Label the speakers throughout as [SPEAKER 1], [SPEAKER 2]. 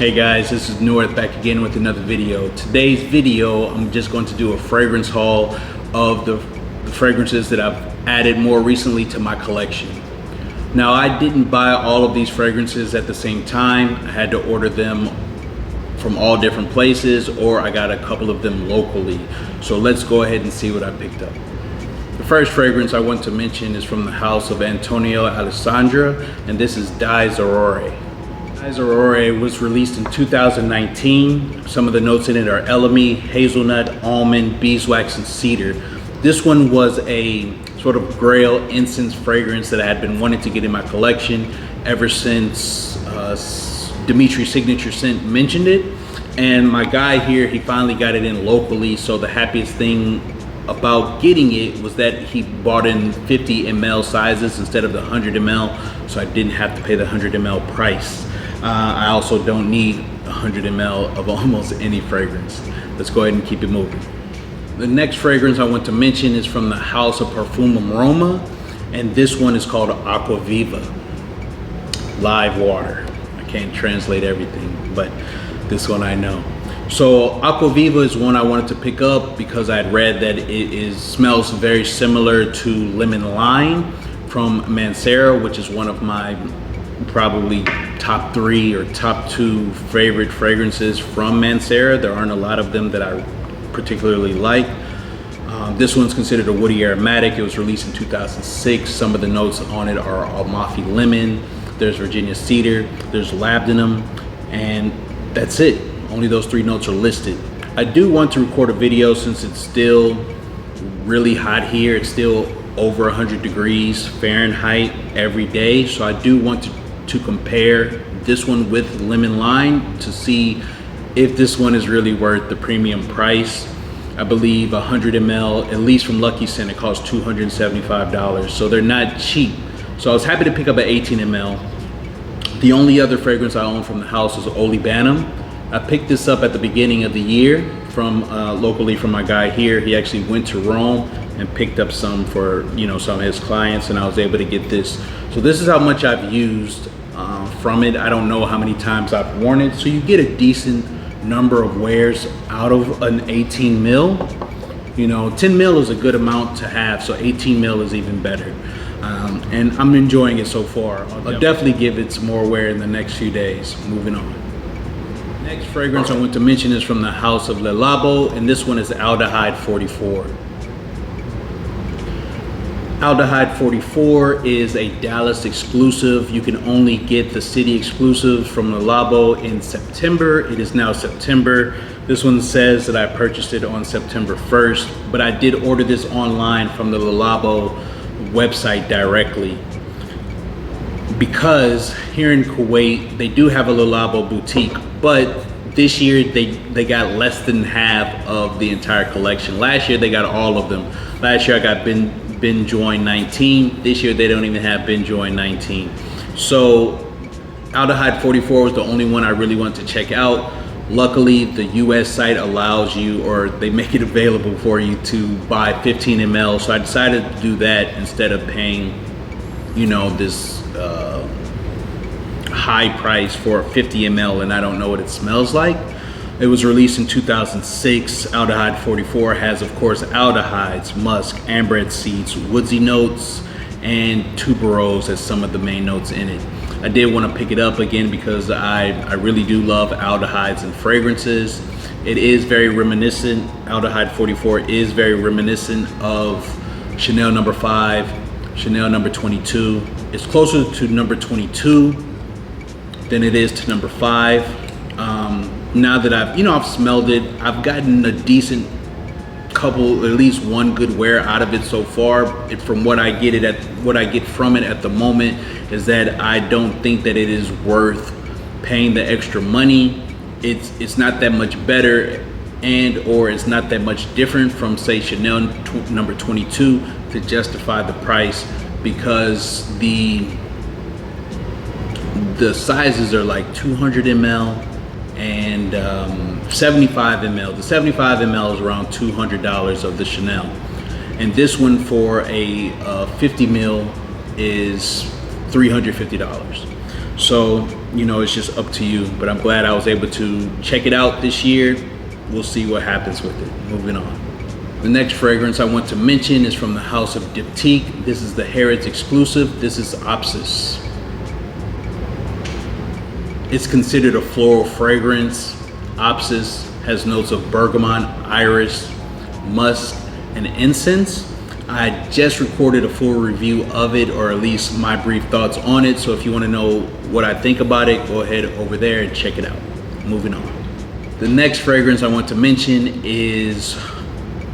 [SPEAKER 1] Hey guys, this is North back again with another video. Today's video, I'm just going to do a fragrance haul of the fragrances that I've added more recently to my collection. Now, I didn't buy all of these fragrances at the same time. I had to order them from all different places, or I got a couple of them locally. So let's go ahead and see what I picked up. The first fragrance I want to mention is from the house of Antonio Alessandria, and this is Aurorae. Aurorae was released in 2019. Some of the notes in it are elemi, hazelnut, almond, beeswax, and cedar. This one was a sort of grail incense fragrance that I had been wanting to get in my collection ever since Dimitri Signature Scent mentioned it. And my guy here, he finally got it in locally. So the happiest thing about getting it was that he bought in 50 ml sizes instead of the 100 ml. So I didn't have to pay the 100 ml price. I also don't need 100 ml of almost any fragrance. Let's go ahead and keep it moving. The next fragrance I want to mention is from the house of Profumum Roma, and this one is called Acqua Viva, live water. I can't translate everything, but this one I know. So Acqua Viva is one I wanted to pick up because I had read that it smells very similar to lemon lime from Mancera, which is one of my probably top 3 or top 2 favorite fragrances from Mancera. There aren't a lot of them that I particularly like. This one's considered a woody aromatic. It was released in 2006. Some of the notes on it are Amalfi lemon, there's Virginia cedar, there's laburnum, and that's it. Only those 3 notes are listed. I do want to record a video since it's still really hot here. It's still over 100 degrees Fahrenheit every day. So I do want to compare this one with lemon lime to see if this one is really worth the premium price. I believe 100 ml, at least from Lucky Scent, it costs $275. So they're not cheap. So I was happy to pick up an 18 ml. The only other fragrance I own from the house is Olibanum. I picked this up at the beginning of the year from locally from my guy here. He actually went to Rome and picked up some for some of his clients, and I was able to get this. So this is how much I've used from it. I don't know how many times I've worn it. So you get a decent number of wears out of an 18 mil. 10 mil is a good amount to have, so 18 mil is even better. And I'm enjoying it so far. I'll definitely give it some more wear in the next few days. Moving on. Next fragrance I want to mention is from the house of Labo, and this one is Aldehyde 44. Aldehyde 44 is a Dallas exclusive. You can only get the city exclusives from Labo in September. It is now September. This one says that I purchased it on September 1st, but I did order this online from the Labo website directly, because here in Kuwait they do have a Labo boutique, but this year they got less than half of the entire collection. Last year they got all of them. Last year I got Ben Join 19. This year they don't even have Ben Join 19. So Aldehyde 44 was the only one I really wanted to check out. Luckily, the US site allows you, or they make it available for you, to buy 15 ml. So I decided to do that instead of paying, this high price for 50 ml and I don't know what it smells like. It was released in 2006. Aldehyde 44 has, of course, aldehydes, musk, ambrette seeds, woodsy notes, and tuberose as some of the main notes in it. I did want to pick it up again because I really do love aldehydes and fragrances. It is very reminiscent. Aldehyde 44 is very reminiscent of Chanel No. 5, Chanel No. 22. It's closer to number 22 than it is to number 5. Now that I've smelled it, I've gotten a decent couple, at least one good wear out of it so far. From what I get from it at the moment is that I don't think that it is worth paying the extra money. It's not that much better, or it's not that much different from, say, Chanel No. 22 to justify the price, because the sizes are like 200 ml and 75 ml. The 75 ml is around $200 of the Chanel, and this one for a 50 ml is $350. So you know, it's just up to you. But I'm glad I was able to check it out this year. We'll see what happens with it. Moving on. The next fragrance I want to mention is from the house of Diptyque. This is the Harrods exclusive. This is Opsis. It's considered a floral fragrance. Opsis has notes of bergamot, iris, musk, and incense. I just recorded a full review of it, or at least my brief thoughts on it. So if you want to know what I think about it, go ahead over there and check it out. Moving on. The next fragrance I want to mention is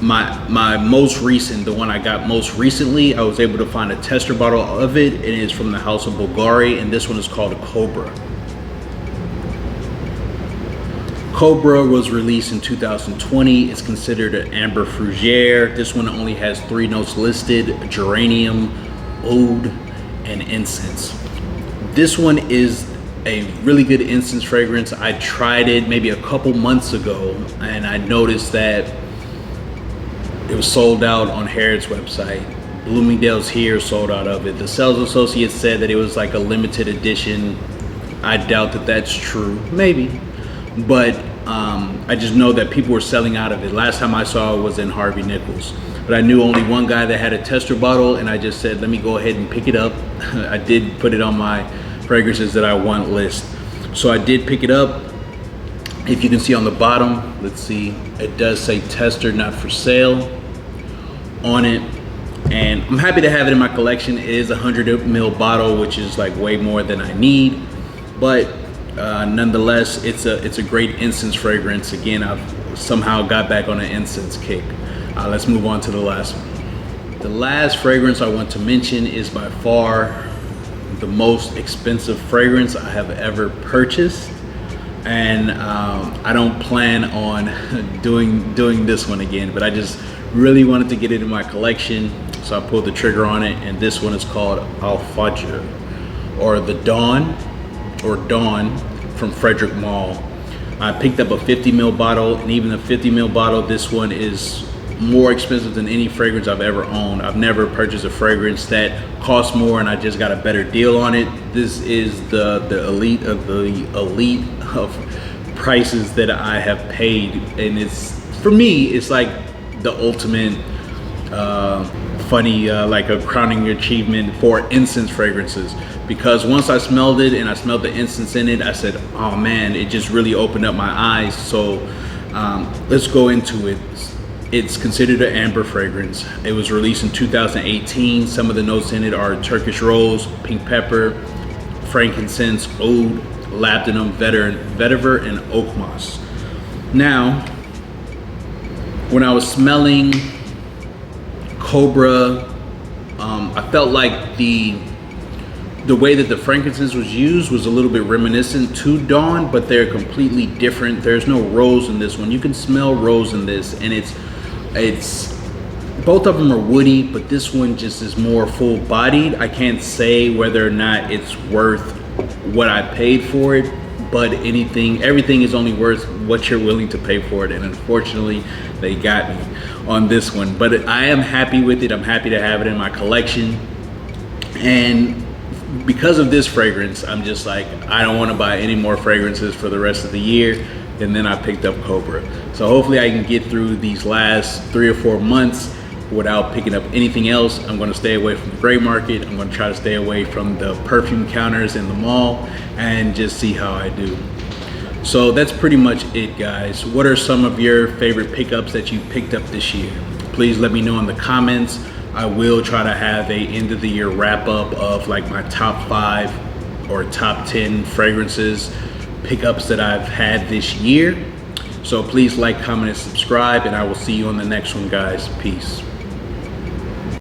[SPEAKER 1] my most recent, the one I got most recently. I was able to find a tester bottle of it. It is from the house of Bvlgari, and this one is called Kobraa. Kobraa was released in 2020. It's considered an Amber Fougere. This one only has 3 notes listed: geranium, oud, and incense. This one is a really good incense fragrance. I tried it maybe a couple months ago, and I noticed that it was sold out on Harrods website. Bloomingdale's here sold out of it. The sales associate said that it was like a limited edition. I doubt that that's true, maybe. But I just know that people were selling out of it. Last time I saw it was in Harvey Nichols. But I knew only one guy that had a tester bottle, and I just said, let me go ahead and pick it up. I did put it on my fragrances that I want list. So I did pick it up. If you can see on the bottom, let's see, it does say tester not for sale on it. And I'm happy to have it in my collection. It is a 100 ml bottle, which is like way more than I need. But nonetheless, it's a great incense fragrance. Again, I've somehow got back on an incense kick. Let's move on to the last one. The last fragrance I want to mention is by far the most expensive fragrance I have ever purchased, and I don't plan on doing this one again, but I just really wanted to get it in my collection, so I pulled the trigger on it. And this one is called Al-Fajr, or the Dawn, or Dawn, from Frederic Malle. I picked up a 50 ml bottle, and even the 50 ml bottle, this one is more expensive than any fragrance I've ever owned. I've never purchased a fragrance that costs more and I just got a better deal on it. This is the elite of the elite of prices that I have paid, and it's, for me, it's like the ultimate funny, like a crowning achievement for incense fragrances. Because once I smelled it and I smelled the incense in it, I said, oh man, it just really opened up my eyes. So let's go into it. It's considered an amber fragrance. It was released in 2018. Some of the notes in it are Turkish Rose, pink pepper, frankincense, oud, laburnum, vetiver, and oakmoss. Now, when I was smelling Kobraa, I felt like the way that the frankincense was used was a little bit reminiscent to Dawn, but they're completely different. There's no rose in this one. You can smell rose in this, and it's both of them are woody, but this one just is more full-bodied. I can't say whether or not it's worth what I paid for it, but everything is only worth what you're willing to pay for it, and unfortunately they got me on this one. But I am happy with it. I'm happy to have it in my collection, and because of this fragrance, I'm just like, I don't want to buy any more fragrances for the rest of the year. And then I picked up Kobraa. So hopefully I can get through these last 3 or 4 months without picking up anything else. I'm going to stay away from the gray market. I'm going to try to stay away from the perfume counters in the mall and just see how I do. So that's pretty much it, guys. What are some of your favorite pickups that you picked up this year? Please let me know in the comments. I will try to have a end of the year wrap up of like my top 5 or top 10 fragrances pickups that I've had this year. So please like, comment, and subscribe, and I will see you on the next one, guys. Peace.